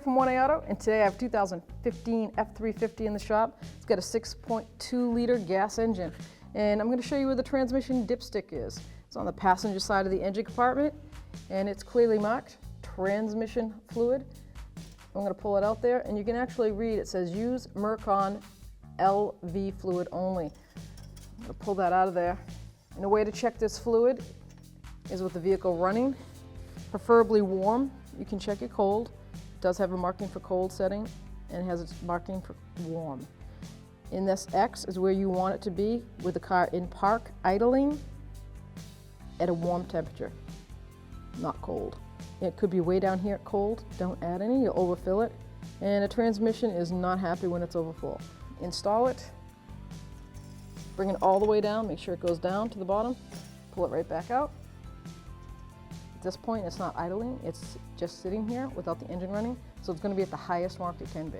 from 1A Auto, and today I have 2015 F350 in the shop. It's got a 6.2 liter gas engine, and I'm going to show you where the transmission dipstick is. It's on the passenger side of the engine compartment, and it's clearly marked transmission fluid. I'm going to pull it out there, and you can actually read it says use Mercon LV fluid only. I'm going to pull that out of there. And a way to check this fluid is with the vehicle running, preferably warm. You can check it cold. It does have a marking for cold setting and has its marking for warm. In this X is where you want it to be with the car in park idling at a warm temperature, not cold. It could be way down here at cold. Don't add any, you'll overfill it. And a transmission is not happy when it's overfull. Install it, bring it all the way down, make sure it goes down to the bottom, pull it right back out. At this point, it's not idling, it's just sitting here without the engine running, so it's going to be at the highest mark it can be.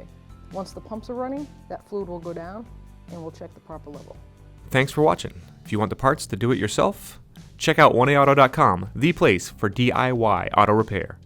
Once the pumps are running, that fluid will go down and we'll check the proper level. Thanks for watching. If you want the parts to do it yourself, check out oneaauto.com, the place for DIY auto repair.